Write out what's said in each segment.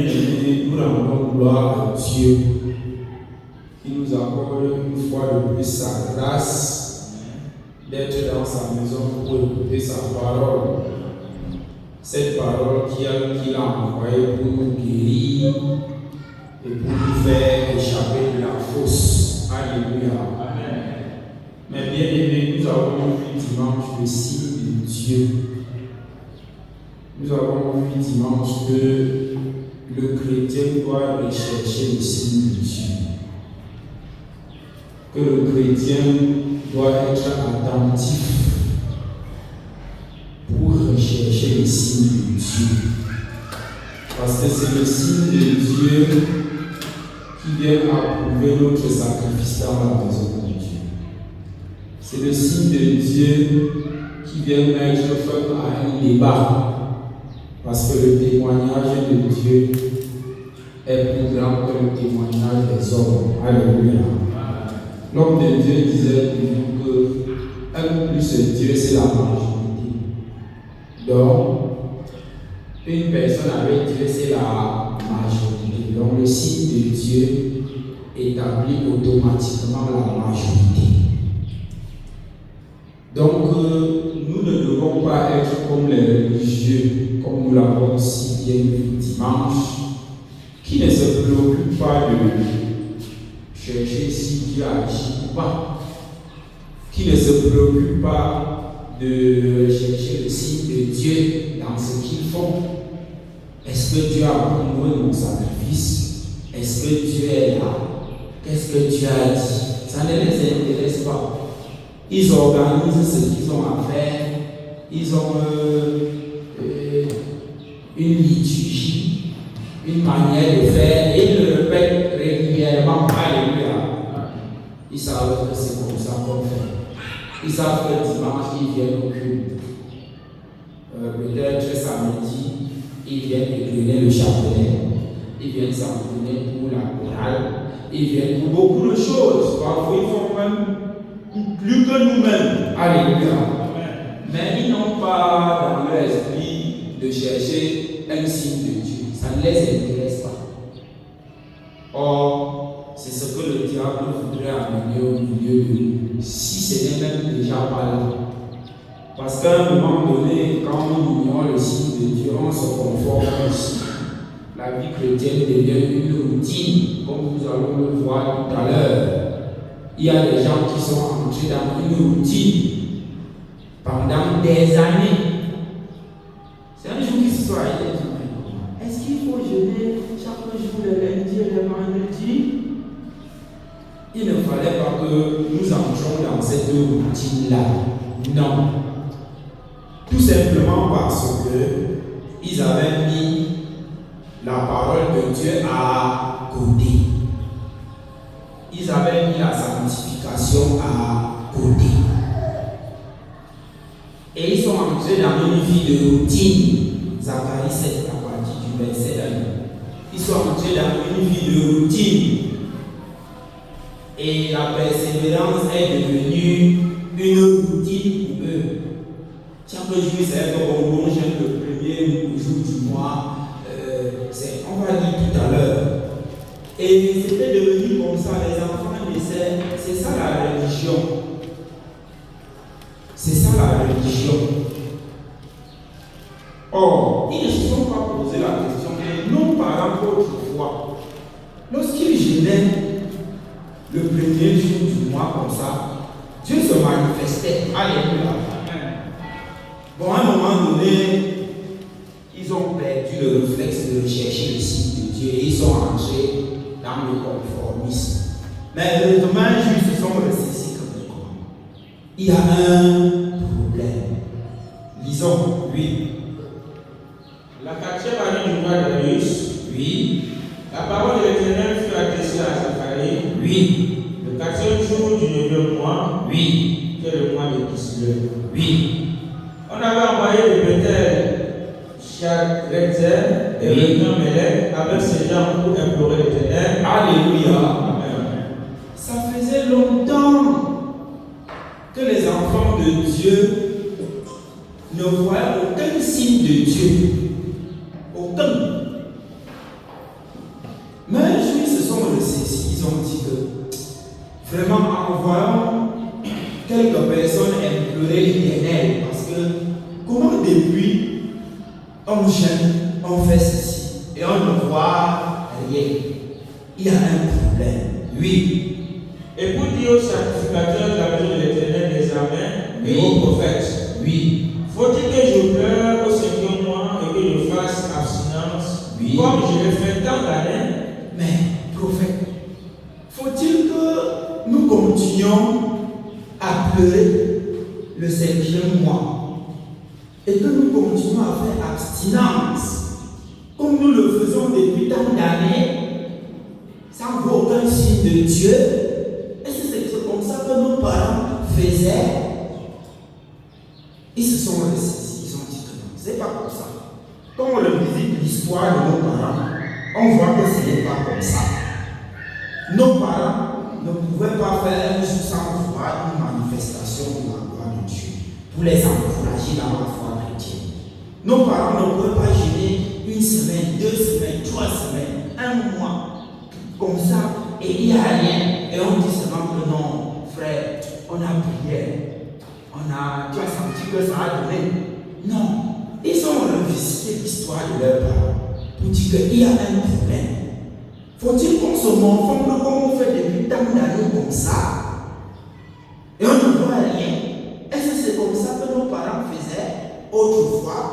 Bien-aimés, nous rendons gloire à Dieu qui nous accorde une fois de plus sa grâce d'être dans sa maison pour écouter sa parole. Cette parole qu'il a envoyée pour nous guérir et pour nous faire échapper de la fosse. Alléluia. Amen. Mais bien aimés, nous avons vu dimanche le signe de Dieu. Nous avons vu dimanche que le chrétien doit rechercher le signe de Dieu. Que le chrétien doit être attentif pour rechercher le signe de Dieu. Parce que c'est le signe de Dieu qui vient approuver notre sacrifice dans la maison de Dieu. C'est le signe de Dieu qui vient mettre fin à un débat. Parce que le témoignage de Dieu est plus grand que le témoignage des hommes. Alléluia. L'homme de Dieu disait toujours que 1 plus Dieu, c'est la majorité. Donc, une personne avec Dieu, c'est la majorité. Donc, le signe de Dieu établit automatiquement la majorité. Donc, nous ne devons pas être comme les religieux, comme nous l'avons si bien vu dimanche, qui ne se préoccupent pas de chercher si Dieu agit ou pas, qui ne se préoccupent pas de chercher le signe de Dieu dans ce qu'ils font. Est-ce que Dieu a approuvé mon sacrifice? Est-ce que Dieu est là? Qu'est-ce que Dieu a dit? Ça ne les intéresse pas. Ils organisent ce qu'ils ont à faire. Ils ont une liturgie, une manière de faire, et ils le répètent régulièrement. Alléluia. Ils savent que c'est comme ça qu'on fait. Ils savent que dimanche, ils viennent au culte. Peut-être samedi, ils viennent éclairer le chapelet. Ils viennent s'entraîner pour la chorale. Ils viennent pour beaucoup de choses. Parfois, ils font même plus que nous-mêmes. Alléluia. Mais ils n'ont pas dans leur esprit de chercher un signe de Dieu. Ça ne les intéresse pas. Or, c'est ce que le diable voudrait amener au milieu de nous, si ce n'est même déjà pas là. Parce qu'à un moment donné, quand nous ignorons le signe de Dieu, on se conforme aussi. La vie chrétienne devient une routine, comme nous allons le voir tout à l'heure. Il y a des gens qui sont entrés dans une routine pendant des années. C'est un jour qui se soit arrêté. Est-ce qu'il faut jeûner chaque jour, le lundi et le vendredi? Il ne fallait pas que nous entrions dans cette routine-là. Non. Tout simplement parce que ils avaient mis la parole de Dieu à côté. Ils avaient mis la sanctification à côté. Et ils sont entrés dans une vie de routine. Zacharie 7, à partir du verset 1. Ils sont entrés dans une vie de routine. Et la persévérance est devenue une routine pour eux. Chaque jour, c'est un bonbon, j'aime le premier jour du mois. On va dire tout à l'heure. Et c'était devenu comme ça, les enfants disaient, c'est ça la religion. C'est ça la religion. Or, ils ne se sont pas posé la question, mais nos parents autrefois, lorsqu'ils jeûnaient le premier jour du mois comme ça, Dieu se manifestait. Alléluia. Bon, à un moment donné, ils ont perdu le réflexe de rechercher le signe de Dieu et ils sont entrés dans le conformisme. Mais le dommage, ils se sont restés comme des commandements. Il y a un problème. Lisons, oui. La 4e année du mois d'Arius, oui. La parole de l'Éternel fut adressée à Zacharie, oui. Le 4e jour du 9e mois, oui. qui est le mois de Kislev. Oui. On avait envoyé de Bethel Sharezer et Réunion Melech avec ces gens pour implorer l'Éternel. Alléluia. Amen. Ça faisait longtemps que les enfants de Dieu ne voyaient aucun signe de Dieu. Aucun. Mais un jour, ils se sont ressaisis, ils ont dit que vraiment en voyant quelques personnes implorer l'Éternel, parce que comment depuis on jeûne, on fait ceci et on ne voit rien, il y a un problème. Oui. Et pour dire aux sacrificateurs de la maison de l'Éternel des armées et aux prophètes, oui. Faut-il que je pleure au 5e mois et que je fasse abstinence, oui, comme je l'ai fait tant d'années? Mais, prophète, faut-il que nous continuions à pleurer le 5e mois et que nous continuions à faire abstinence comme nous le faisons depuis tant d'années sans voir aucun signe de Dieu? Est-ce que c'est comme ça que nos parents faisaient? Ils se sont ressaisis, ils ont dit que non, c'est pas comme ça. Quand on revisite l'histoire de nos parents, on voit que ce n'est pas comme ça. Nos parents ne pouvaient pas faire un jour sans voir une manifestation de la gloire de Dieu pour les encourager dans la foi chrétienne. Nos parents ne pouvaient pas jeûner 1 semaine, 2 semaines, 3 semaines, 1 mois, comme ça, et il n'y a rien. Et on dit seulement que non, frère, on a prié. Tu as senti que ça a donné. Non. Ils ont revisité l'histoire de leurs parents pour dire qu'il y a un problème. Faut-il qu'on se montre comme on fait depuis tant d'années comme ça et on ne voit rien? Est-ce que c'est comme ça que nos parents faisaient autrefois?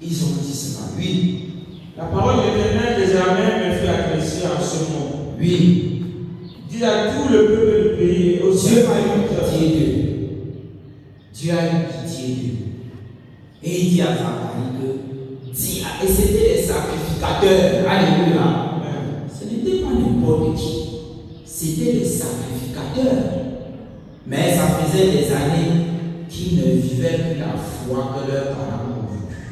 Ils ont dit cela, oui. La parole de l'Éternel des armées me fait adresser en ce mot. Oui. Dis à tout le peuple du pays et aussi Dieu a eu pitié d'eux. Dieu a eu pitié d'eux. Et il dit à Zacharie que, et c'était les sacrificateurs. Alléluia. Amen. Ce n'était pas n'importe qui. C'était les sacrificateurs. Mais ça faisait des années qu'ils ne vivaient plus la foi que leurs parents ont vécue.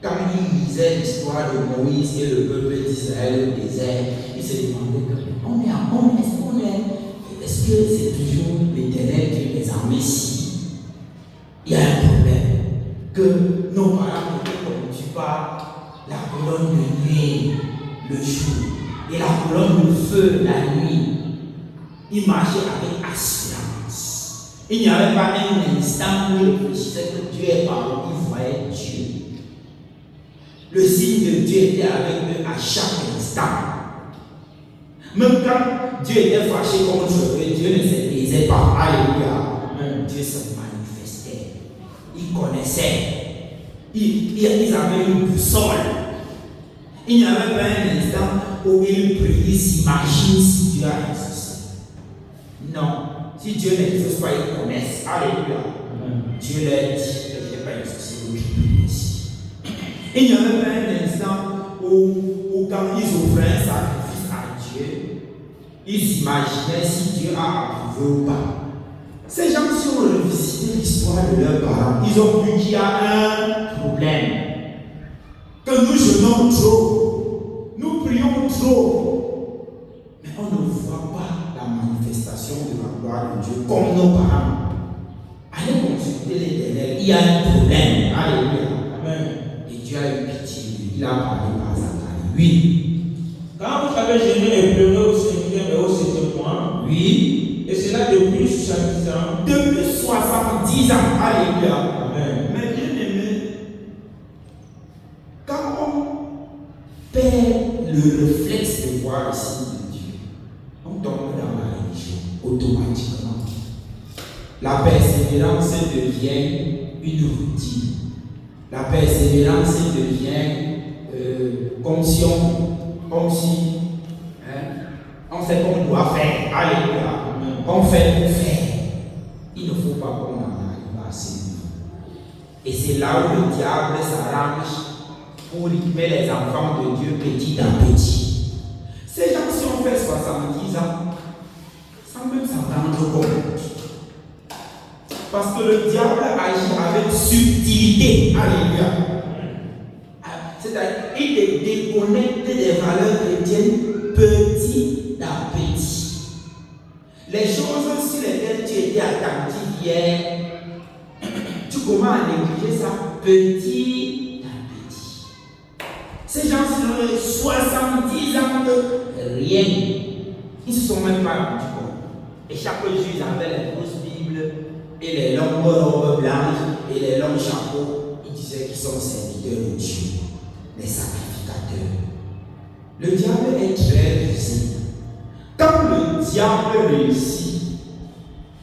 Quand ils lisaient l'histoire de Moïse et le peuple d'Israël au désert, ils se demandaient est-ce que c'est toujours l'Éternel qui les armées ici? Il y a un problème. Que nos parents ne conduisent pas la colonne de nuit le jour et la colonne de feu la nuit. Ils marchaient avec assurance. Il n'y avait pas un instant où ils réfléchissaient que Dieu est parmi eux, ils voyaient Dieu. Le signe de Dieu était avec eux à chaque instant. Même quand Dieu était fâché contre eux, Dieu ne se taisait pas. Alléluia. Dieu se manifestait. Ils connaissaient. Ils avaient une boussole. Il n'y avait pas un instant où ils priaient, s'imaginent si Dieu a exaucé. Non. Si Dieu n'exauce pas, ils connaissent. Alléluia. Dieu leur dit que je n'ai pas exaucé, donc je prie ici. Il n'y avait pas un instant où quand ils offraient un sacrifice à Dieu, ils imaginaient si Dieu a approuvé ou pas. Ces gens qui ont revisité l'histoire de leurs parents, ils ont vu qu'il y a un problème. Que nous jeûnons trop, nous prions trop, mais on ne voit pas la manifestation de la gloire de Dieu comme nos parents. Allez consulter l'Éternel, il y a un problème. Alléluia. Amen. Et Dieu a eu pitié, il a parlé par Zacharie. Oui. Quand vous avez jeûné et pleuré au 5e et au 7e mois, oui. Et cela depuis 70 ans. Depuis 70 ans. Alléluia. Amen. Mais bien aimé, quand on perd le réflexe de voir le signe de Dieu, on tombe dans la religion automatiquement. La persévérance devient une routine. La persévérance devient comme si on sait qu'on doit faire. Alléluia. On fait pour faire. Il ne faut pas qu'on en arrive à ce niveau. Et c'est là où le diable s'arrange pour rythmer les enfants de Dieu petit à petit. Ces gens, si on fait 70 ans, sans même s'en rendre compte. Parce que le diable agit avec subtilité. Alléluia. C'est-à-dire, il te déconnecte des valeurs chrétiennes petit à petit. Les choses sur lesquelles tu étais attentif hier, tu commences à négliger ça petit à petit. Ces gens-ci fait 70 ans que rien. Ils ne se sont même pas rendus compte. Et chaque jour, ils avaient les grosses Bibles et les longues robes blanches et les longs chapeaux. Ils disaient qu'ils sont serviteurs de Dieu, les sacrificateurs. Le diable est très rusé. Quand le diable réussit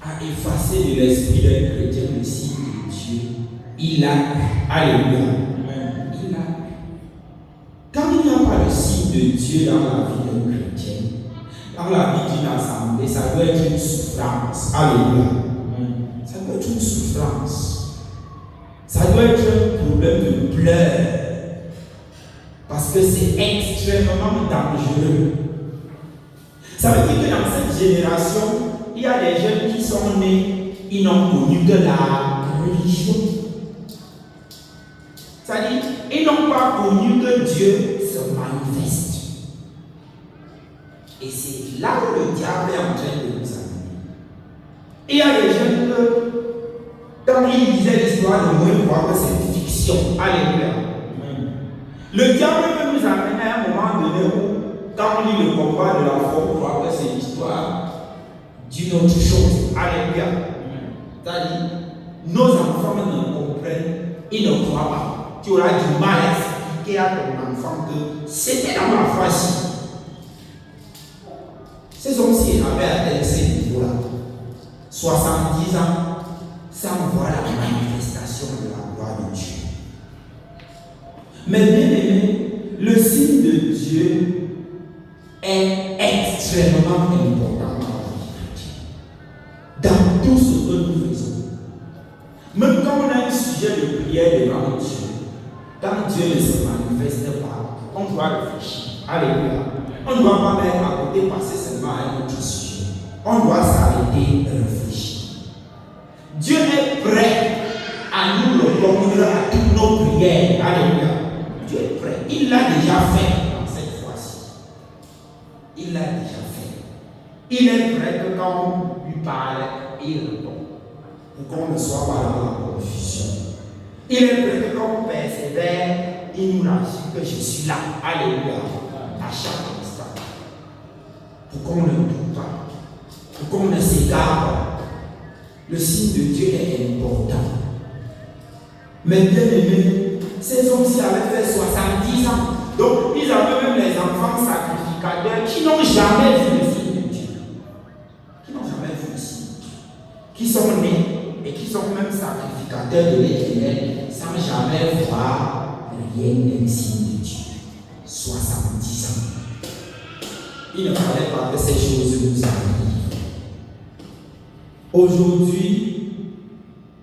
à effacer de l'esprit d'un chrétien le signe de Dieu, il a eu. Alléluia. Il a eu. Quand il n'y a pas le signe de Dieu dans la vie d'un chrétien, dans la vie d'une assemblée, ça doit être une souffrance. Alléluia. Ça doit être une souffrance. Ça doit être un problème de pleurs. Parce que c'est extrêmement dangereux. Ça veut dire que dans cette génération, il y a des jeunes qui sont nés, ils n'ont connu que la religion. C'est-à-dire, ils n'ont pas connu que Dieu se manifeste. Et c'est là où le diable est en train de nous amener. Et il y a des jeunes que, quand ils lisaient l'histoire de Moïse, croient que c'est une fiction. Alléluia. Le diable peut nous amener à un moment donné où, quand on lit le combat de la foi, on croit que c'est l'histoire d'une autre chose. Alléluia. C'est-à-dire, nos enfants ne comprennent, ils ne croient pas. Tu auras du mal à expliquer à ton enfant que c'était dans la foi. Ces hommes-ci avaient atteint ces niveaux-là. 70 ans sans voir la manifestation de la gloire de Dieu. Mais bien aimé, le signe de Dieu est extrêmement important dans la vie chrétienne. Dans tout ce que nous faisons. Même quand on a un sujet de prière devant Dieu, quand Dieu ne se manifeste pas, on doit réfléchir. Alléluia. On ne doit pas mettre à côté, passer seulement à un autre sujet. On doit s'arrêter et réfléchir. Dieu est prêt à nous répondre à toutes nos prières. Alléluia. Dieu est prêt. Il l'a déjà fait dans cette fois-ci. Il l'a déjà fait. Il est prêt que quand on lui parle, il répond. Pour qu'on ne soit pas dans la confusion. Il est prêt que quand on persévère, il nous rassure que je suis là. Alléluia. À chaque instant. Pour qu'on ne doute pas. Pour qu'on ne s'égare pas. Le signe de Dieu est important. Mais bien aimé, ces hommes-ci avaient fait 70 ans. Donc, ils avaient même les enfants sacrificateurs qui n'ont jamais vu le signe de Dieu. Qui n'ont jamais vu le signe de Dieu. Qui sont nés et qui sont même sacrificateurs de l'Éternel sans jamais voir rien d'un signe de Dieu. 70 ans. Il ne fallait pas que ces choses nous arrivent. Aujourd'hui,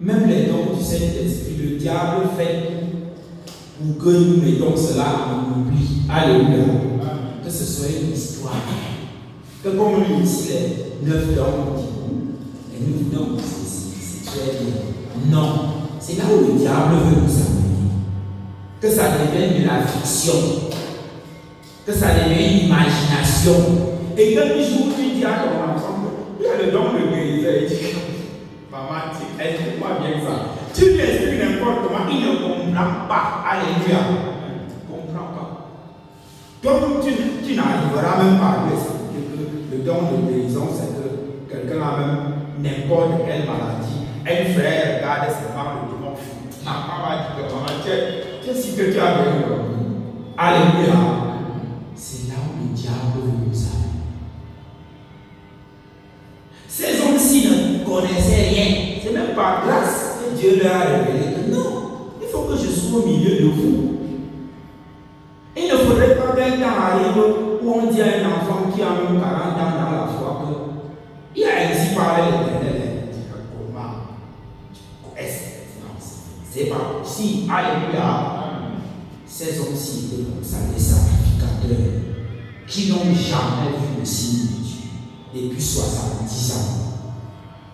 même les dons du Saint-Esprit, le diable fait tout pour que nous mettons cela en oubli. Alléluia. Que ce soit une histoire. Que comme on lit ici les 9 dons, on dit, les 9 dons, c'est très bien. Non. C'est là où le diable veut nous amener. Que ça devienne de la fiction. Que ça devienne une imagination. Et que le jour où tu dis à ton enfant, il y a le don de guérison, il dit, maman, explique-moi bien ça. Tu lui expliques n'importe comment, il ne comprend pas. Alléluia. Il ne comprend pas. Donc, tu n'arriveras même pas à lui expliquer que le don de guérison, c'est que quelqu'un a même n'importe quelle maladie. Un frère regarde seulement le démon. Maman va dire que maman, qu'est-ce que tu as bien compris? Alléluia. C'est là où le diable veut nous amener. Ces hommes-ci ne connaissaient rien. C'est même par grâce que Dieu leur a révélé que non, il faut que je sois au milieu de vous. Il ne faudrait pas qu'un temps arrive où on dit à un enfant qui a même 40 ans dans la foi qu'il a ainsi parlé l'Éternel. Comment? C'est pas possible. Alléluia. Ces hommes-ci étaient comme ça, des sacrificateurs qui n'ont jamais vu le signe de Dieu depuis 70 ans.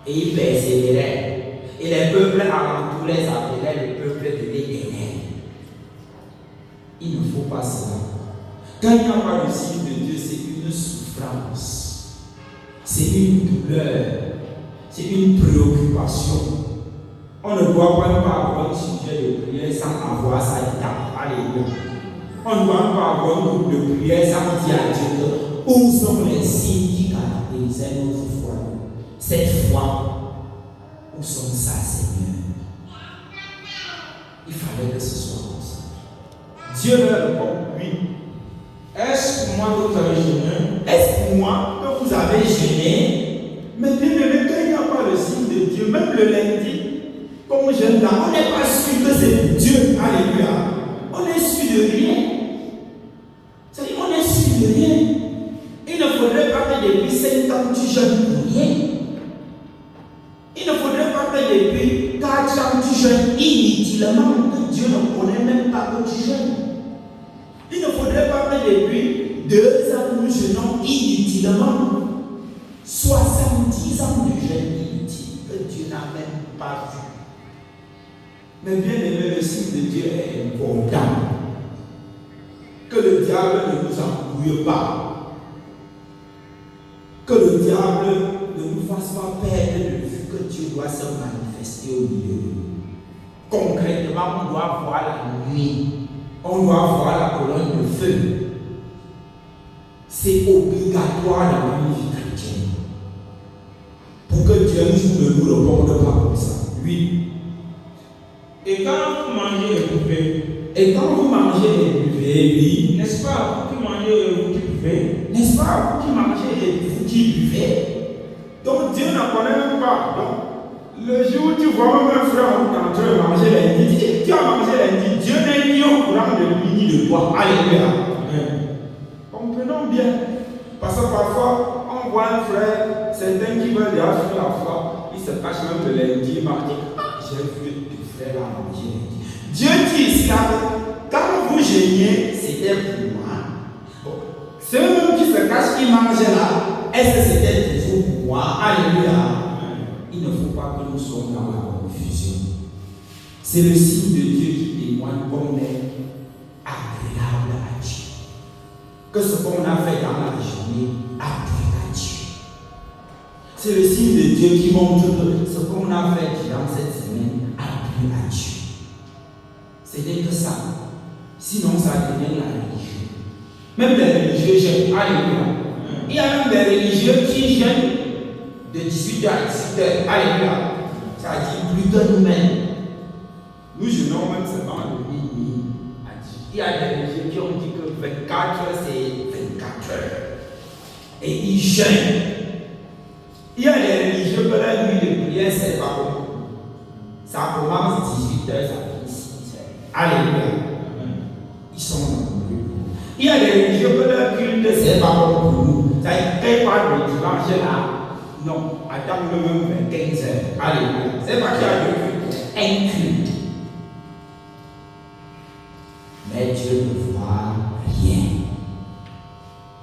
Et ils persévéraient. Et les peuples alentours les appelaient le peuple de l'Éternel. Il ne faut pas cela. Quand il n'y a pas le signe de Dieu, c'est une souffrance. C'est une douleur. C'est une préoccupation. On ne doit pas avoir un sujet de prière sans avoir ça état. Alléluia. On ne doit pas avoir un groupe de prière sans dire à Dieu que où sont les signes qui caractérisent notre foi. Cette foi, où sont ça, Seigneur? Il fallait que ce soit comme ça. Dieu leur répond, oui. Est-ce pour moi que vous avez jeûné? Est-ce pour moi que vous avez jeûné? Mais bien aimé, quand il n'y a pas le signe de Dieu, même le lundi, comme jeune là, on n'est pas sûr que c'est Dieu. Alléluia. On est sûr de rien. C'est-à-dire, on est sûr de rien. Il ne faudrait pas que depuis 5 ans tu jeûnes pour rien. Il ne faudrait pas que depuis 4 ans tu jeûnes inutilement, que Dieu ne connaît même pas que tu jeûnes. Il ne faudrait pas que depuis 2 ans nous jeûnons inutilement. 70 ans de jeûne inutile que Dieu n'a même pas vu. Mais bien aimé, le signe de Dieu est important. Que le diable ne nous embrouille pas. Que le diable ne nous fasse pas perdre de vue que Dieu doit se manifester au milieu de nous. Concrètement, on doit voir la nuit. On doit voir la colonne de feu. C'est obligatoire dans la vie chrétienne. Pour que Dieu ne nous réponde pas comme ça. Oui. Et quand vous mangez et buvez, et quand vous mangez et buvez, oui. N'est-ce pas vous qui mangez et vous qui buvez? N'est-ce pas vous qui mangez et vous qui buvez? Donc Dieu ne connaît même pas. Donc, le jour où tu vois même un frère en train de manger lundi, tu as mangé lundi, Dieu n'est ni au courant de lui ni de toi. Alléluia. Comprenons bien. Parce que parfois, on voit un frère, certains qui veulent déjà fuir la foi, ils se cachent même le lundi, mardi. J'ai vu le frère à manger lundi. Dieu dit ici, quand vous gêniez, c'était pour moi. Bon. Ceux même qui se cachent, qui mangent là, est-ce que c'était toujours pour moi? Alléluia. Il ne faut pas que nous soyons dans la confusion. C'est le signe de Dieu qui témoigne qu'on est agréable à Dieu. Que ce qu'on a fait dans la journée a plu à Dieu. C'est le signe de Dieu qui montre que ce qu'on a fait durant cette semaine a plu à Dieu. C'était que ça. Sinon, ça devient la religion. Même les religieux jeûnent. Alléluia. Il y a même des religieux qui jeûnent de 18h à 18h. Alléluia. Ça dit plus que nous-mêmes. Nous jeûnons même seulement le minuit. Il y a des religieux qui ont dit que 24 heures, c'est 24 heures. Et ils jeûnent. Il y a des religieux que la nuit de prière, c'est pas bon. Ça commence 18h, ça finit 6h. Alléluia. Ils sont nombreux. Il y a des religieux que leur culte, c'est pas bon pour nous. Ça ne pas le dimanche là. Non, attends le même 15h. Alléluia. C'est pas qu'il y a de culte. Un culte. Mais Dieu ne voit rien.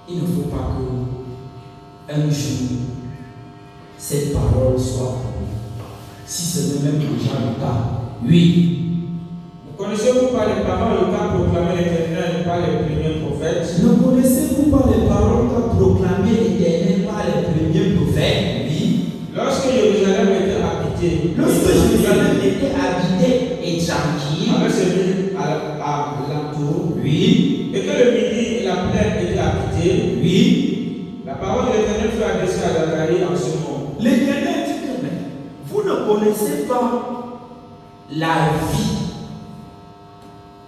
Il ne faut pas que un jour cette parole soit pour nous. Si ce n'est même déjà le cas, oui. Connaissez-vous pas les paroles qu'a proclamé l'Éternel par les premiers prophètes? Ne connaissez-vous pas les paroles qu'a proclamé l'Éternel par les premiers prophètes? Oui. Lorsque Jérusalem était habitée, et tranquille, avec ses villes à l'entour, oui. Et que le midi et la plaine étaient habités, oui. La parole de l'Éternel fut adressée à Zacharie en ce moment. L'Éternel dit que vous ne connaissez pas la vie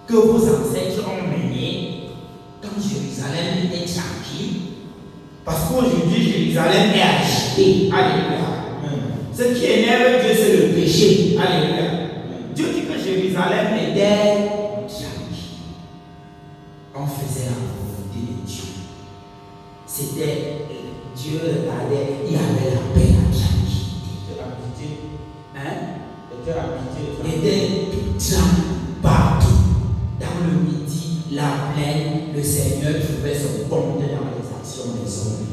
que vos ancêtres ont menée quand Jérusalem était tranquille. Parce qu'aujourd'hui, Jérusalem est agitée. Alléluia. Ce qui énerve Dieu, c'est le péché. Alléluia. Dieu dit que Jérusalem était tranquille. On faisait la volonté de Dieu. C'était Dieu regardait, il y avait la paix, la tranquillité. Était tranquille partout. Dans le midi, la plaine, le Seigneur trouvait son compte dans les actions des hommes.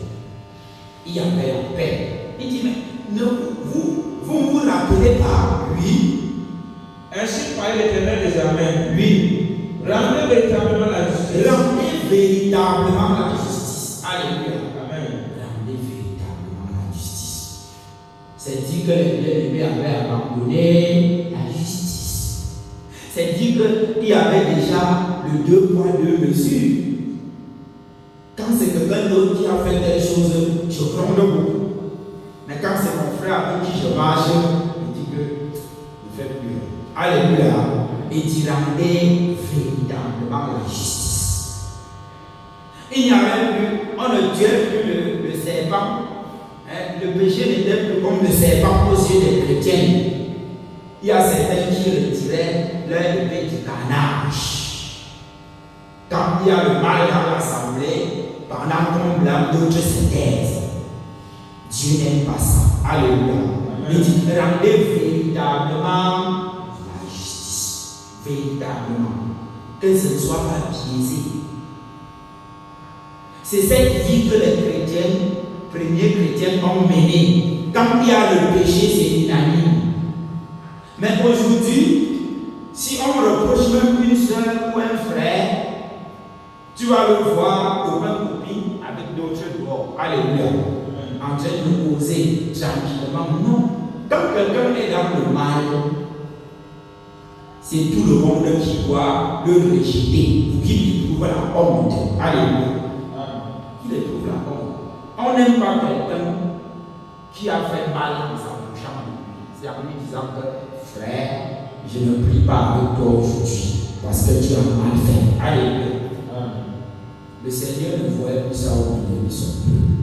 Il y avait la paix. Il dit, mais vous vous rappelez pas? Oui. Ainsi parlait l'Éternel des armées. Oui. Ramenez véritablement la justice. Ramenez véritablement la justice. Alléluia. Amen. Ramenez véritablement la justice. C'est dit que les bien-aimés avaient abandonné la justice. c'est dire qu'il y avait déjà le 2 poids 2 mesures. Quand c'est quelqu'un d'autre qui a fait telle chose, je prends le beaucoup. Mais quand c'est mon frère avec qui je marche, il dit que ne fais plus. Alléluia. Et tu rendais véritablement la justice. Il n'y avait plus, on ne tuait plus le serpent. Le péché n'était plus comme le serpent aux yeux des chrétiens. Il y a certains qui retiraient leur épée du carnage. Quand il y a le mal dans l'assemblée, pendant qu'on blâme d'autres se taisent. Dieu n'aime pas ça. Alléluia. Il dit rendez véritablement la justice. Véritablement. Que ce ne soit pas biaisé. C'est cette vie que les chrétiens, premiers chrétiens, ont menée. Quand il y a le péché, c'est unanime. Mais aujourd'hui, si on reproche même une soeur ou un frère, tu vas le voir copain copine avec d'autres dehors. Alléluia. En train de poser tranquillement. Non. Quand quelqu'un est dans le mal, c'est tout le monde qui doit le rejeter pour qu'il lui trouve la honte. Alléluia. Qu'il lui trouve la honte. On n'aime pas quelqu'un qui a fait mal en s'approchant de lui. C'est en lui disant que frère, je ne prie pas avec toi aujourd'hui parce que tu as mal fait. Alléluia. Le Seigneur ne voyait plus ça au milieu de son peuple.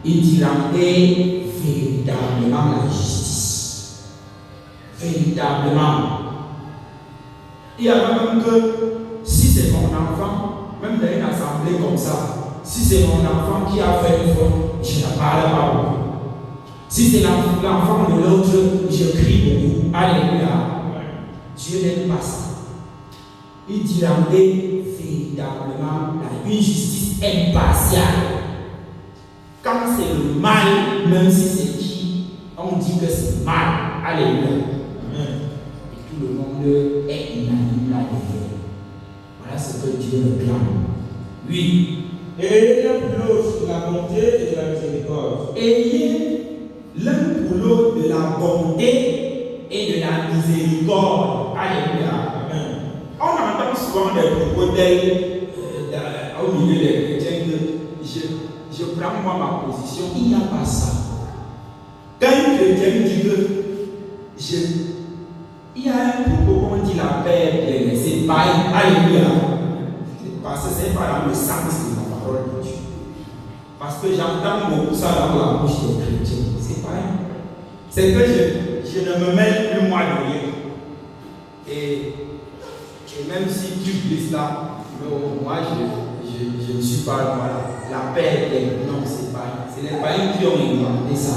Il dit rendez véritablement la justice. Véritablement. Il y a même que si c'est mon enfant, même dans une assemblée comme ça, si c'est mon enfant qui a fait une faute, je ne parle pas beaucoup. Si c'est l'enfant de l'autre, je crie beaucoup. Alléluia. Dieu n'aime pas ça. Il dit rendez véritablement une justice impartiale. Quand c'est le mal, même si c'est qui, on dit que c'est mal. Alléluia. Et tout le monde est unanime là-dedans. Voilà ce que Dieu réclame. Oui. Ayez l'un pour l'autre de la bonté et de la miséricorde. Ayez l'un pour l'autre de la bonté et de la miséricorde. Alléluia. Amen. On entend souvent des propos tels au milieu des chrétiens que je prends moi ma position. Il n'y a pas ça. Quand un chrétien dit que il y a un propos qu'on dit la paix est bien, c'est pas alléluia. Parce que ce n'est pas dans le sens de la parole de Dieu. Parce que j'entends beaucoup ça dans la bouche des chrétiens. C'est pas un. C'est que je ne me mêle plus moi de rien. Et même si tu glisses là, moi je ne suis pas voilà, la paix est non, c'est les païens qui ont inventé ça.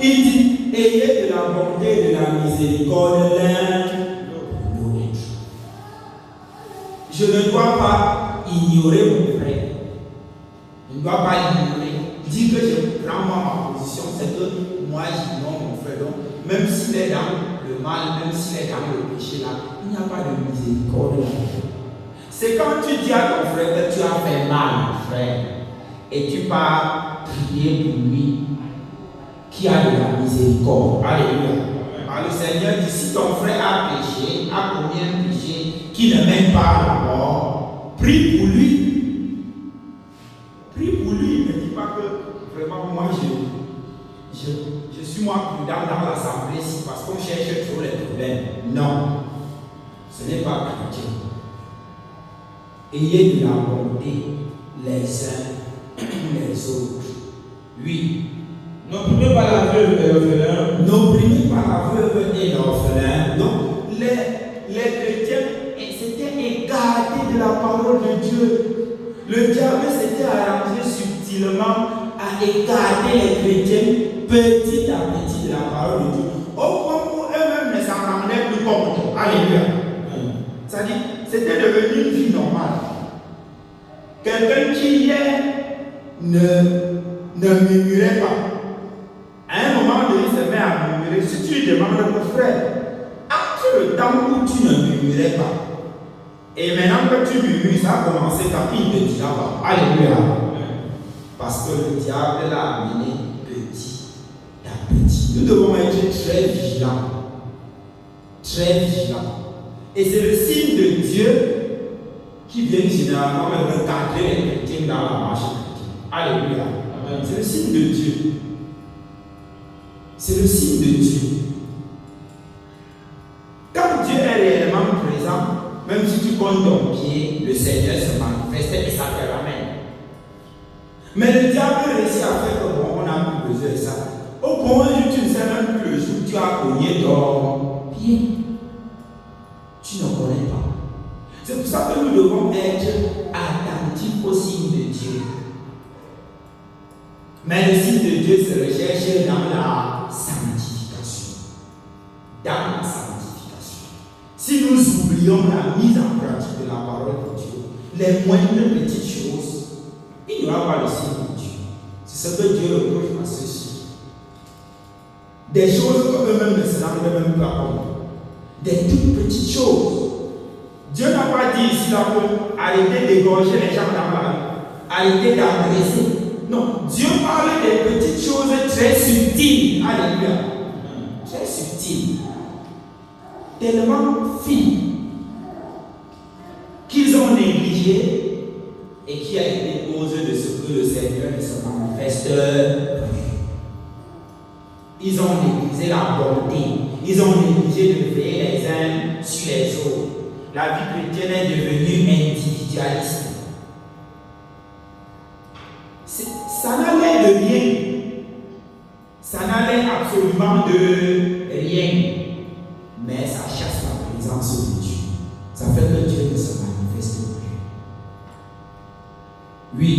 Il dit ayez de la bonté et de la miséricorde l'un pour l'autre. Je ne dois pas ignorer mon frère. Je ne dois pas ignorer. Dire que je prends moi ma position, c'est que moi j'ignore mon frère. Donc, même s'il est dans le mal, même s'il est dans le péché là, il n'y a pas de miséricorde là. C'est quand tu dis à ton frère que tu as fait mal, mon frère, et tu pars prier pour lui, qui a de la miséricorde. Alléluia. Alors le Seigneur dit, si ton frère a péché, a commis un péché qui ne mène pas à la mort, prie pour lui. Prie pour lui. Ne dis pas que vraiment moi je suis moi prudent dans l'assemblée parce qu'on cherche toujours les problèmes. Non. Ce n'est pas chrétien. Ayez de la bonté les uns les autres. Oui. N'opprimez pas la veuve et l'orphelin. N'opprimez pas la veuve et l'orphelin. Donc, les chrétiens s'étaient écartés de la parole de Dieu. Le diable s'était arrangé subtilement à écarter les chrétiens petit à petit de la parole de Dieu. Au point où eux-mêmes ne s'en rendaient plus compte. Alléluia. C'est-à-dire, c'était devenu une vie normale. Quelqu'un qui hier ne murmurait pas. À un moment donné, il se met à murmurer. Si tu lui demandes, mon frère, as-tu le temps où tu ne murmurais pas? Et maintenant que tu murmures, ça a commencé, ta fille ne te dira pas. Alléluia. Parce que le diable l'a amené petit à petit. Nous devons être très vigilants. Très vigilants. Et c'est le signe de Dieu qui vient généralement me recadrer les chrétiens dans la marche chrétienne. Alléluia. Amen. C'est le signe de Dieu. C'est le signe de Dieu. Quand Dieu est réellement présent, même si tu comptes ton pied, le Seigneur se manifeste et ça te ramène. Mais le diable réussit à faire que bon, on n'a plus besoin de ça. Au point où tu ne sais même plus le jour où tu as cogné ton pied. Tu ne connais pas. C'est pour ça que nous devons être attentifs au signe de Dieu. Mais le signe de Dieu se recherche dans la sanctification. Dans la sanctification. Si nous oublions la mise en pratique de la parole de Dieu, les moindres petites choses, il n'y aura pas le signe de Dieu. C'est ce que Dieu reproche à ceux-ci. Des choses qu'eux-mêmes ne se rendent même pas compte. Des toutes petites choses. Dieu n'a pas dit ici là pour arrêter d'égorger les gens dans la rue, arrêter d'agresser. Non, Dieu parle des petites choses très subtiles. Alléluia. Très subtiles. Tellement fines qu'ils ont négligé et qui a été cause de ce que le Seigneur ne se manifeste plus. Ils ont négligé la bonté. Ils ont négligé de veiller les uns sur les autres. La vie chrétienne est devenue individualiste. Ça n'a l'air de rien. Ça n'a l'air absolument de rien. Mais ça chasse la présence de Dieu. Ça fait que Dieu ne se manifeste plus. Oui.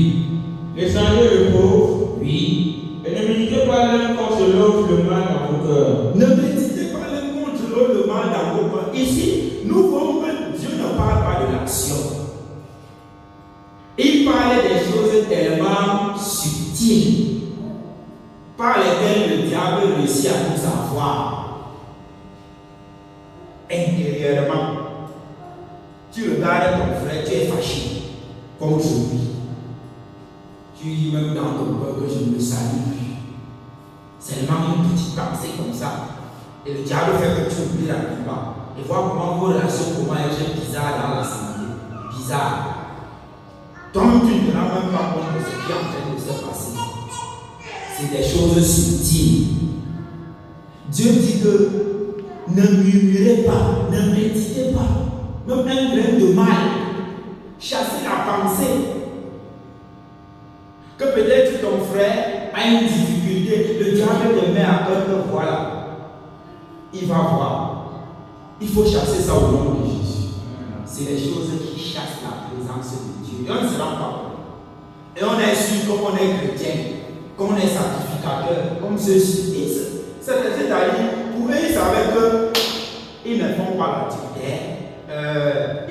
L'étranger le pauvre. Oui. Et ne méditez pas l'un contre l'autre le mal dans vos cœurs. Ne méditez pas l'un contre l'autre le mal dans vos cœurs. Ici, nous voyons que Dieu ne parle pas de l'action. Il parle des choses tellement subtiles par lesquelles le diable réussit à nous avoir intérieurement. Tu regardes ton frère, tu es fâché contre lui. Tu dis même dans ton cœur que je ne le salue plus. Seulement une petite pensée comme ça. Et le diable fait que tu oublies rapidement. Et vois comment vos relations comment être bizarres dans la santé. Bizarre. Toi-même, tu ne te rends même pas compte de ce qui est en train de se passer. C'est des choses subtiles. Dieu dit que ne murmurez pas, ne méditez pas, même un grain de mal. Chassez la pensée. Que peut-être ton frère a une difficulté, le diable te met à cœur que voilà, il va voir. Il faut chasser ça au nom de Jésus. C'est les choses qui chassent la présence de Dieu. Et on ne se rend pas compte. Et on est sûr comme on est chrétien, comme on est sacrificateur, comme ceux-ci. C'est-à-dire, pour eux, ils savaient qu'ils ne font pas la dictaire,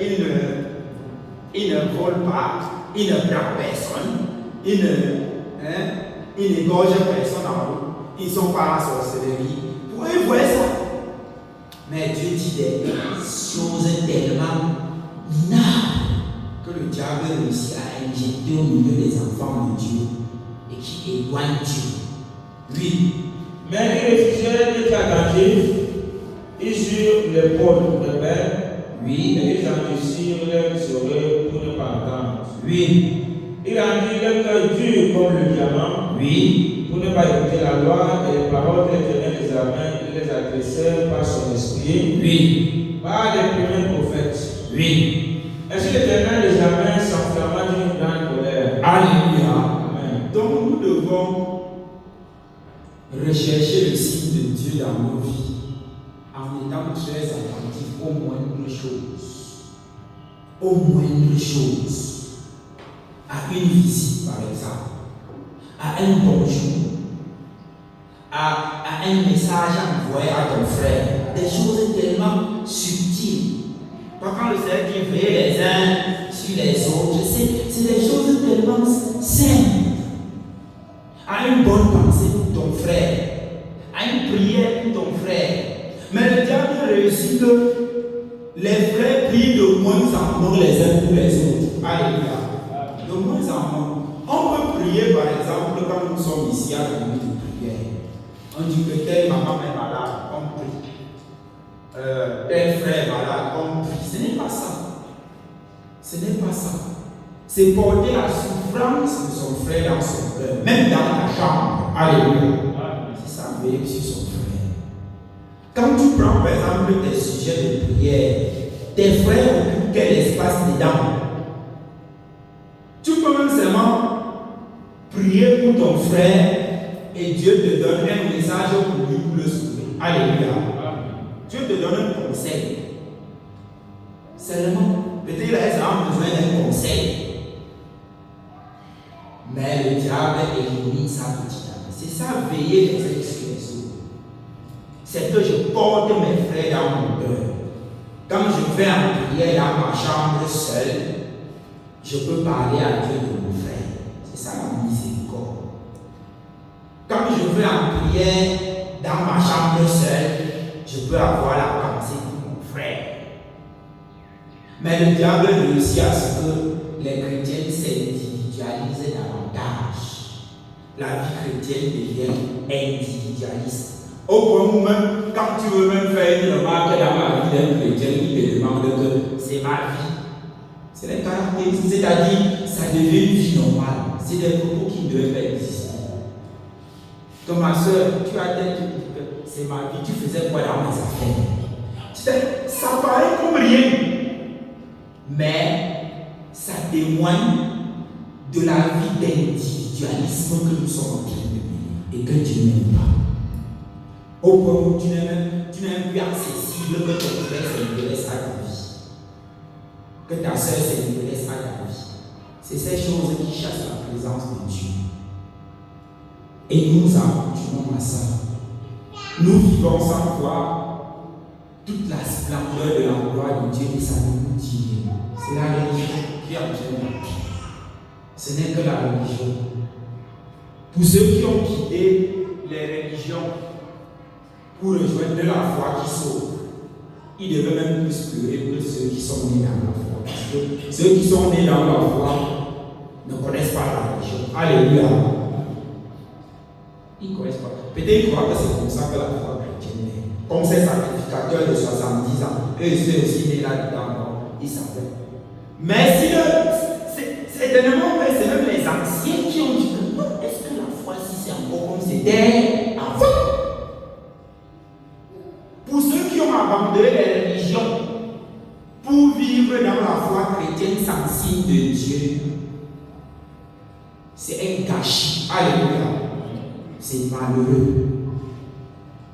ils ne volent pas, ils ne prennent personne, ils n'égorgent personne en route, ils ne sont pas à la sorcellerie. Pour eux, ils voient ça. Mais Dieu dit des choses tellement minables que le diable réussit à injecter au milieu des enfants de Dieu et qui éloignent Dieu. Oui. Mais ils refusaient d'être attentifs, ils eurent l'épaule de père, Oui. et ils endurcirent leurs oreilles pour ne pas entendre. Oui. Ils rendirent leur cœur dur comme le diamant, Oui. pour ne pas écouter la loi et les paroles de l'Éternel des armées, ils les adressèrent par son esprit, Oui. par les premiers prophètes. Oui. Ainsi l'Éternel des armées s'enflamma d'une grande colère. Alléluia. Amen. Donc nous devons rechercher le signe de Dieu dans nos vies en étant très attentifs aux moindres choses. Aux moindres choses. À une visite par exemple. À un bonjour. À un message envoyé à ton frère. Des choses tellement subtiles. Quand le Seigneur dit veillez les uns sur les autres, c'est des choses tellement simples. À une bonne pensée pour ton frère, à une prière pour ton frère. Mais le diable réussit que les frères prient de moins en moins les uns pour les autres. Alléluia. De moins en moins. On peut prier par exemple quand nous sommes ici à la nuit de prière. On dit que telle maman est malade, on prie. tel frère malade, on prie. Ce n'est pas ça. Ce n'est pas ça. C'est porter la souffrance de son frère dans son cœur, même dans la chambre. Alléluia. C'est ça, veiller sur son frère. Quand tu prends par exemple tes sujets de prière, tes frères occupent quel espace dedans? Tu peux même seulement prier pour ton frère et Dieu te donne un message pour lui pour le sauver. Alléluia. Dieu te donne un conseil. Seulement, peut-être qu'il a besoin d'un conseil. Mais le diable élimine ça petit à petit. C'est ça, veiller les uns sur les autres. C'est que je porte mes frères dans mon cœur. Quand je vais en prière dans ma chambre seul, je peux parler à Dieu de mon frère. C'est ça la miséricorde. Quand je vais en prière dans ma chambre seul, je peux avoir la pensée pour mon frère. Mais le diable réussit à ce que les chrétiens s'individualisent davantage. La vie chrétienne devient individualiste. Au point où même, quand tu veux même faire une remarque dans la vie d'un chrétien, il te demande que c'est ma vie. C'est les caractéristiques, c'est-à-dire, ça devient une vie normale. C'est des propos qui ne devaient pas exister. Comme ma soeur, tu as dit que c'est ma vie, tu faisais quoi dans mes affaires? Ça paraît comme rien, mais ça témoigne de la vie d'individualisme que nous sommes en train de vivre et que tu n'aimes pas. Au point où tu n'es même plus accessible que ton frère s'intéresse à ta vie, que ta soeur s'intéresse à ta vie. C'est ces choses qui chassent la présence de Dieu. Et nous accoutumons à ça. Nous vivons sans voir toute la splendeur de la gloire de Dieu et ça nous dit. C'est la religion qui entraîne la vie. Ce n'est que la religion. Pour ceux qui ont quitté les religions pour rejoindre la foi qui sauve, ils devaient même plus pleurer que ceux qui sont nés dans la foi. Parce que ceux qui sont nés dans la foi ne connaissent pas la religion. Alléluia. Ils ne connaissent pas. Peut-être qu'ils croient que c'est comme ça que la foi chrétienne est. Comme ces sacrificateurs de 70 ans, eux ils étaient aussi nés là-dedans, ils savaient. Mais si c'est tellement vrai, c'est même les anciens qui ont dit que non, est-ce que la foi, si c'est encore comme c'était avant? Pour ceux qui ont abandonné les religions pour vivre dans la foi chrétienne sans signe de Dieu, c'est un gâchis. Alléluia. C'est malheureux.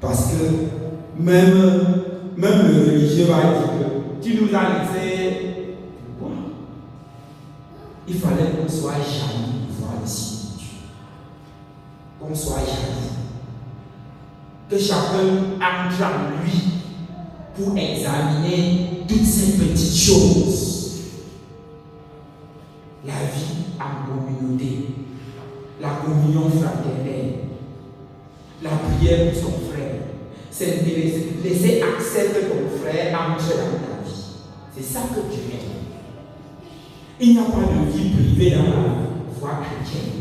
Parce que même le religieux va dire que tu nous as laissé. Pourquoi? Il fallait qu'on soit jaloux pour voir le signe de Dieu. Qu'on soit jaloux. Que chacun entre en lui pour examiner toutes ces petites choses. La vie en communauté, la communion fraternelle, la prière pour son frère, c'est laisser accepter que ton frère entre dans ta vie. C'est ça que Dieu aime. Il n'y a pas de vie privée dans la foi chrétienne.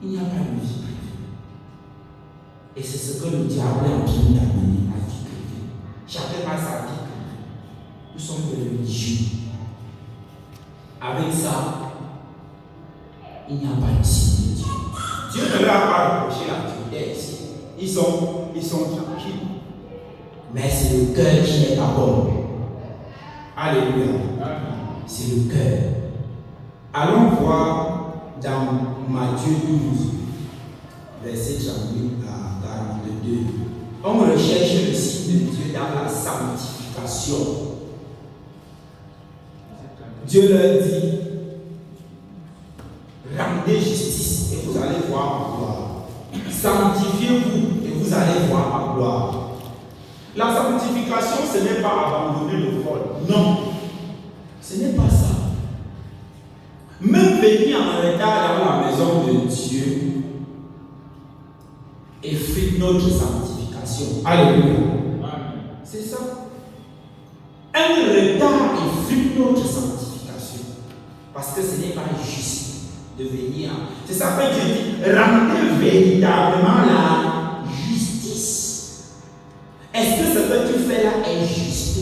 Il n'y a pas de vie privée. Et c'est ce que le diable est en train d'amener à la vie privée. Chacun a sa vie privée. Nous sommes des religieux. Avec ça, il n'y a pas de signe de Dieu. Dieu ne leur a pas reproché l'activité ici. Ils sont tranquilles. Mais c'est le cœur qui n'est pas bon. Alléluia. C'est le cœur. Allons voir dans Matthieu 12, verset 38 à 42. On recherche le signe de Dieu dans la sanctification. Dieu leur dit, rendez justice et vous allez voir ma gloire. Sanctifiez-vous et vous allez voir ma gloire. La sanctification, ce n'est pas abandonner le vol. Non. Ce n'est pas ça. Même venir en retard dans la maison de Dieu effrite notre sanctification. Alléluia. C'est ça. Un retard effrite notre sanctification. Parce que ce n'est pas juste de venir. C'est ça que Dieu dit. Rendez véritablement la justice. Est-ce que ce que tu fais là est juste?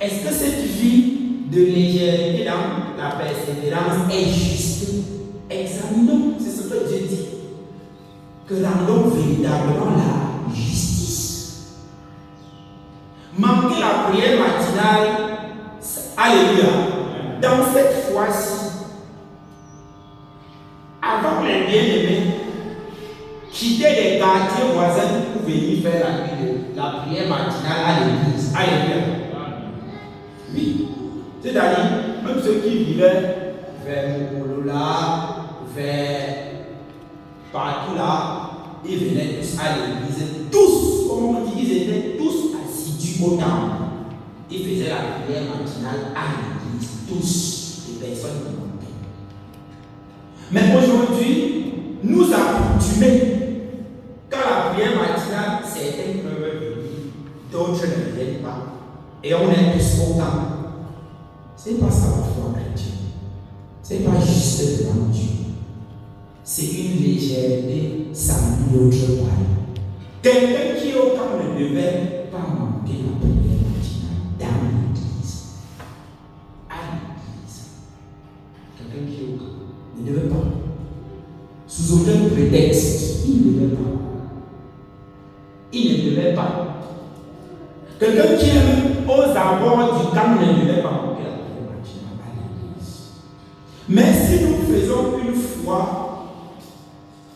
Est-ce que cette vie de légèreté dans la persévérance est juste? Examinons, c'est ce que Dieu dit. Que rendons véritablement la justice. Manquer la prière matinale, alléluia. Dans cette fois-ci, avant les bien-aimés, quitter les quartiers voisins pour venir faire la prière matinale à l'église. Alléluia. Oui. C'est-à-dire, même ceux qui vivaient vers Mokolola, vers partout là, ils venaient tous à l'église. Tous, comme on dit, ils étaient tous assidus au temple. Ils faisaient la prière matinale à l'église. Tous, les personnes qui montaient. Mais aujourd'hui, nous accoutumés. Quand la prière matinale, certains peuvent venir, d'autres ne viennent pas. Et on est tous au temple. C'est pas ça la foi chrétienne. C'est pas juste devant Dieu. C'est une légèreté sans autre part. Quelqu'un qui est au camp ne devait pas manquer la prière matinale dans l'église. À l'église. Quelqu'un qui est au camp ne devait pas. Sous aucun prétexte, il ne devait pas. Il ne devait pas. Quelqu'un qui est aux abords du camp ne devait pas manquer la prière matinale à l'église. Mais si nous faisons une foi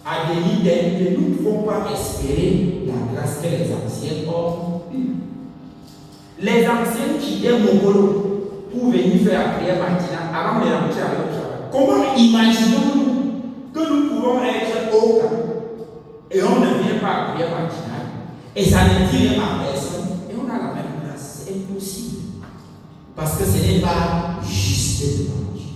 à des leaders, nous ne pouvons pas espérer la grâce que les anciens ont eue. Les anciens quittaient Mokolo pour venir faire la prière matinale avant de rentrer à leur travail. Comment imaginons-nous que nous pouvons être au camp et on ne vient pas à la prière matinale et ça ne dit rien à personne et on a la même grâce? C'est impossible. Parce que ce n'est pas juste devant Dieu.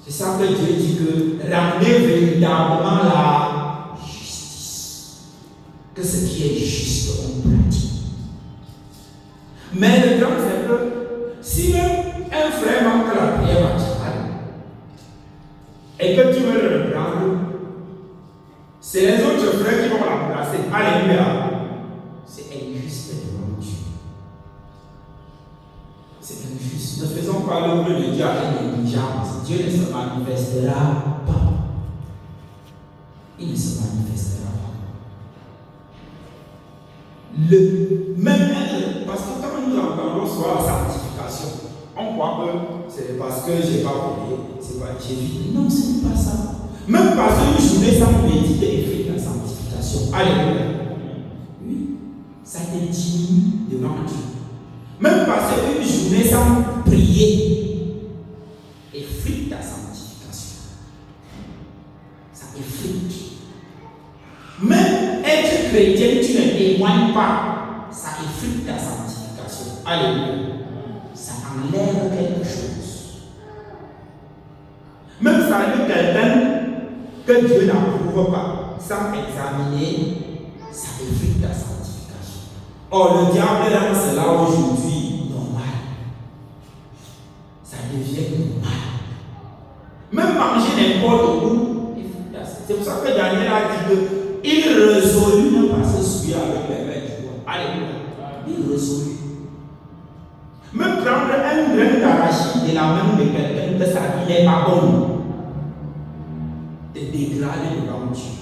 C'est ça que Dieu dit que ramenez véritablement la justice. Que ce qui est juste, on pratique. Mais le drame, c'est que si même un frère manque la prière matinale et que tu veux le reprendre, c'est les autres frères qui vont la placer. Alléluia. C'est injuste devant Dieu. C'est injuste. Ne faisons pas l'œuvre de Dieu avec négligence. Dieu ne se manifestera pas. Il ne se manifestera pas. Parce que quand nous entendons sur la sanctification, on croit que c'est parce que je n'ai pas prié, c'est pas j'ai vu. Non, ce n'est pas ça. Même parce qu'une journée sans méditer et faire la sanctification. Alléluia. Oui, ça te diminue devant Dieu. Même passer une journée sans prier effrite ta sanctification. Ça effrite. Même être chrétien, tu ne témoignes pas, ça effrite ta sanctification. Alléluia. Ça enlève quelque chose. Même saluer quelqu'un que Dieu n'approuve pas, sans examiner, ça effrite ta sanctification. Or, le diable rend cela aujourd'hui normal. Ça devient normal. Même manger n'importe où, c'est pour ça que Daniel a dit qu'il résolut ne pas se souiller avec les mains du roi. Alléluia. Il résolut. Même prendre un grain d'arachide de la main de quelqu'un que sa vie n'est pas bonne, te dégrader devant Dieu.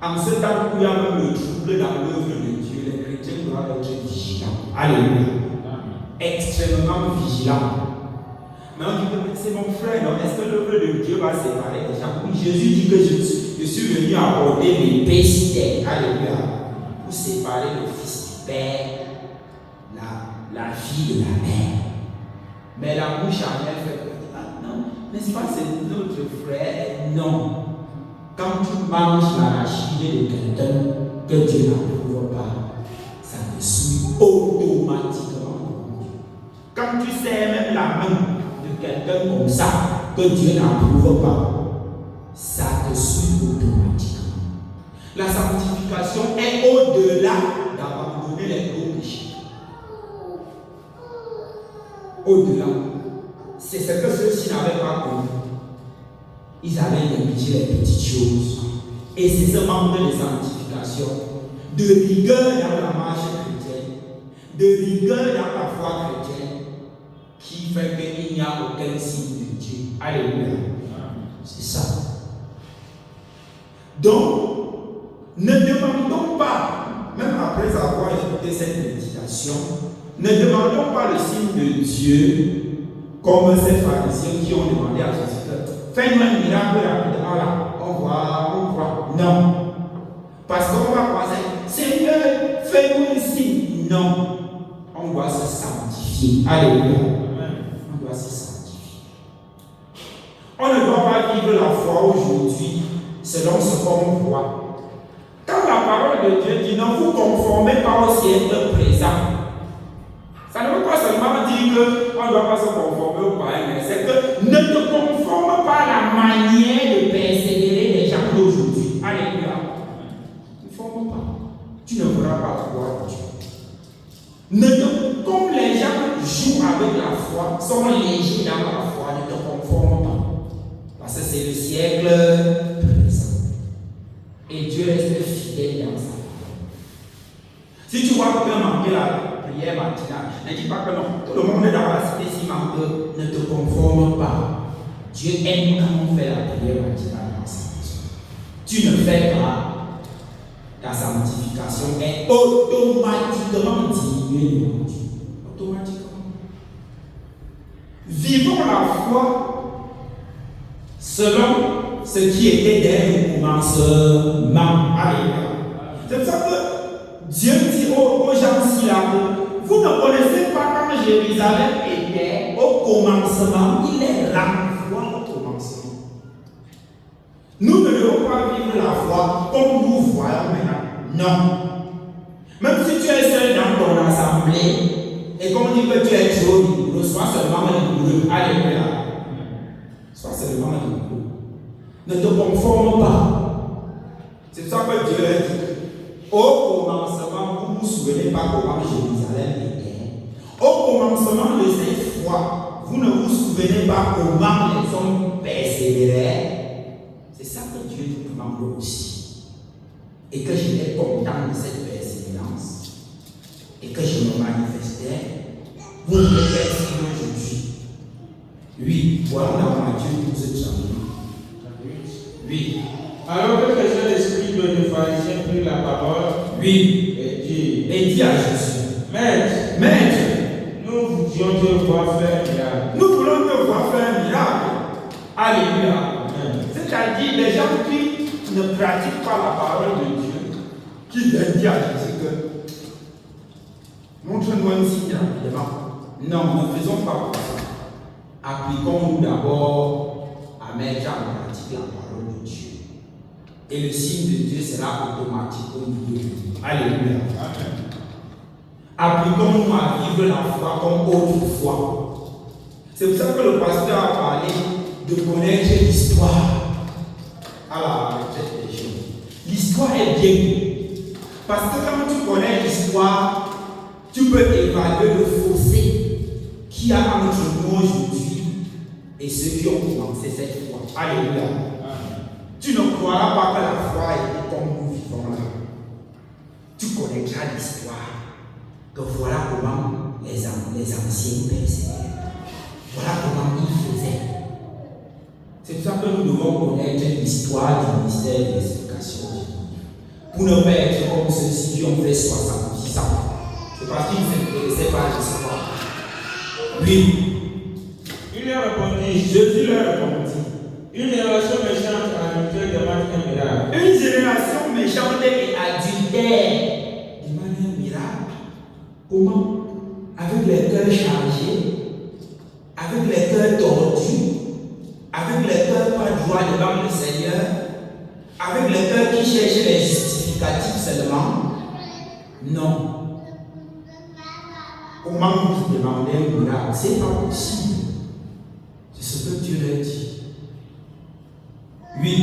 En ce temps où il y a même le trouble dans l'œuvre de Dieu, les chrétiens doivent être vigilants. Alléluia. Extrêmement vigilants. Mais on dit que c'est mon frère, non? Est-ce que l'œuvre de Dieu va séparer les gens? Oui, Jésus dit que je suis venu apporter mes pesteurs. Alléluia. Pour séparer le fils du père, la fille de la mère. Mais la bouche charnelle fait que, ah non, n'est-ce pas, c'est notre frère? Non. Quand tu manges l'arachide de quelqu'un que Dieu n'approuve pas, ça te souille automatiquement. Quand tu serres même la main de quelqu'un comme ça, que Dieu n'approuve pas, ça te souille automatiquement. La sanctification est au-delà d'abandonner les gros péchés. Au-delà. C'est ce que ceux-ci n'avaient pas compris. Ils avaient négligé les petites choses. Et c'est ce manque de sanctification de rigueur dans la marche chrétienne, de rigueur dans la foi chrétienne, qui fait qu'il n'y a aucun signe de Dieu. Alléluia. C'est ça. Donc, ne demandons pas, même après avoir écouté cette méditation, ne demandons pas le signe de Dieu comme ces pharisiens qui ont demandé à Jésus, fais-nous un miracle rapidement là, on voit. Non. Parce qu'on va penser, Seigneur, fais-nous un signe. Non. On doit se sanctifier. Alléluia. On doit se sanctifier. On ne doit pas vivre la foi aujourd'hui selon ce qu'on voit. Quand la parole de Dieu dit ne vous conformez pas au siècle présent, ça ne veut pas seulement dire qu'on ne doit pas se conformer au païen, mais c'est que ne te conforme pas à la manière de persévérer des gens d'aujourd'hui. Alléluia. Ne te conforme pas. Tu ne pourras pas croire Dieu. Comme les gens jouent avec la foi, sont légers dans la foi, ne te conforme pas. Parce que c'est le siècle présent. Et Dieu reste fidèle dans sa parole. Si tu vois quelqu'un manquer la prière matinale, ne dis pas que non, tout le monde est dans la cité s'il manque, ne te conforme pas. Dieu aime quand on fait la prière matinale dans sa maison. Tu ne fais pas, ta sanctification est automatiquement diminuée devant Dieu. Automatiquement. Vivons la foi selon ce qui était dès le commencement. Alléluia. C'est pour ça que Dieu dit aux gens ci là, vous ne connaissez pas quand Jérusalem était au commencement. Il est renvoie au commencement. Nous ne devons pas vivre la foi comme nous voyons maintenant. Non. Même si tu es seul dans ton assemblée et qu'on dit que tu es trop rigoureux, sois seulement rigoureux. Alléluia. Sois seulement rigoureux. Ne te conforme pas. C'est ça que Dieu a dit. Au commencement, vous ne vous souvenez pas comment Jérusalem était. Au commencement de cette foi, vous ne vous souvenez pas comment les hommes persévéraient. C'est ça que Dieu nous demande aussi. Et que j'étais content de cette persévérance. Et que je me manifestais. Vous ne pouvez pas dire aujourd'hui. Oui, voilà dans Matthieu 12, chapitre. Oui. Alors que les gens d'esprit de les pharisiens prirent la parole, oui, et dit à Jésus, Maître, nous voulions te voir faire un miracle. Nous voulons te voir faire un miracle. Alléluia. C'est-à-dire les gens qui ne pratiquent pas la parole de Dieu, qui viennent dire à Jésus que montre-nous un signe rapidement. Non, ne faisons pas comme ça. Appliquons-nous d'abord à mettre en pratique la parole de Dieu. Et le signe de Dieu sera automatique au niveau de nous. Alléluia. Appliquons-nous à vivre la foi comme autrefois. C'est pour ça que le pasteur a parlé de connaître l'histoire à la retraite des jeunes. L'histoire est bien. Parce que quand tu connais l'histoire, tu peux évaluer le fossé qu'il y a entre nous aujourd'hui et ceux qui ont commencé cette foi. Alléluia. Tu ne croiras pas que la foi est comme nous vivons là. Tu connaîtras l'histoire. Que voilà comment les anciens persévéraient. Voilà comment ils faisaient. C'est pour ça que nous devons connaître l'histoire du ministère de l'explication. Pour ne pas être comme ceux-ci qui ont fait 70 ans. C'est parce qu'ils ne s'intéressaient pas à l'histoire. Oui. Il leur répondit, Jésus leur répondit. Une génération méchante adultère demande un miracle. Une génération méchante et adultère demande un miracle. Comment? Avec les cœurs chargés, avec les cœurs tordus, avec les cœurs pas droits devant le Seigneur, avec les cœurs qui cherchent les justificatifs seulement. Non. Comment vous demandez un miracle? C'est pas possible. C'est ce que Dieu leur dit. Oui.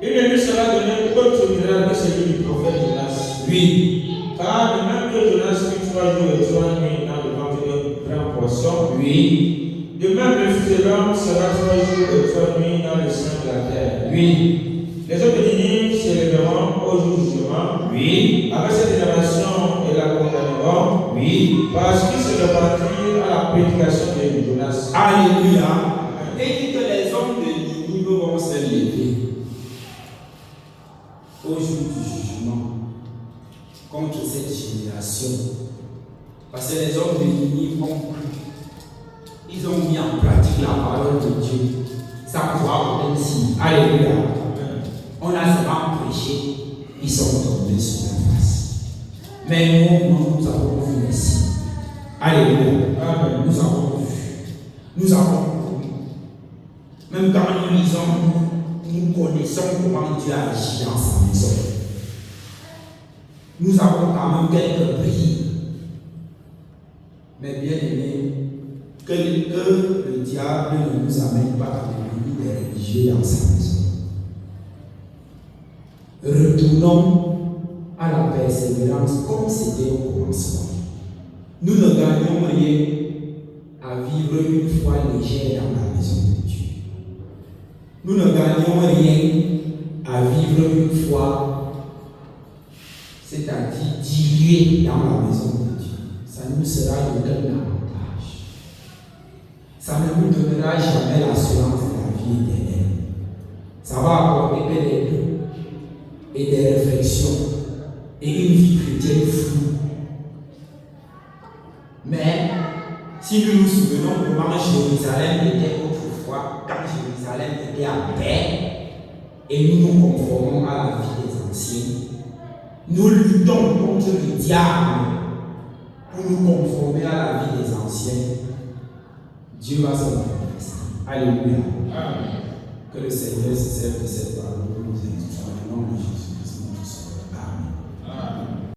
Il ne lui sera donné autre miracle que celui du prophète Jonas. Oui. Car de même que Jonas fut 3 jours et 3 nuits dans le ventre de grande portion, Oui. de même le Fils de l'homme sera 3 jours et 3 nuits dans le sein de la terre. Oui. Les hommes de Ninive s'élèveront au au jour du jugement. Oui. Avec cette génération, ils la condamneront. Oui. Parce qu'ils se repentirent à la prédication de Jonas. Alléluia. Et dit que les hommes de Ninive vont se lever au jour du jugement contre cette génération. Parce que les hommes de Ninive ont cru. Ils ont mis en pratique la parole de Dieu. Ça pouvoir aucun signe. Alléluia. On a seulement prêché. Ils sont tombés sur la face. Mais nous avons vu les signes. Alléluia. Amen. Nous avons vu. Nous avons connu. Même quand nous lisons, nous connaissons comment Dieu agit dans sa maison. Nous avons quand même quelques prix. Mais bien aimé, que le diable ne nous amène pas à devenir des religieux dans sa maison. Retournons à la persévérance comme c'était au commencement. Nous ne gagnons rien à vivre une foi légère dans la maison de Dieu. Nous ne gagnons rien à vivre une foi, c'est-à-dire diluée dans la maison de Dieu. Ça nous sera d'aucun avantage. Ça ne nous donnera jamais l'assurance de la vie éternelle. Ça va apporter que des doutes et des réflexions et une vie chrétienne floue. Mais si nous nous souvenons comment Jérusalem était autrefois, quand Jérusalem était en paix, et nous nous conformons à la vie des anciens, nous luttons contre le diable pour nous conformer à la vie des anciens. Dieu va se manifester. Alléluia. Amen. Que le Seigneur se serve de cette parole pour nous instruire. Au nom de Jésus.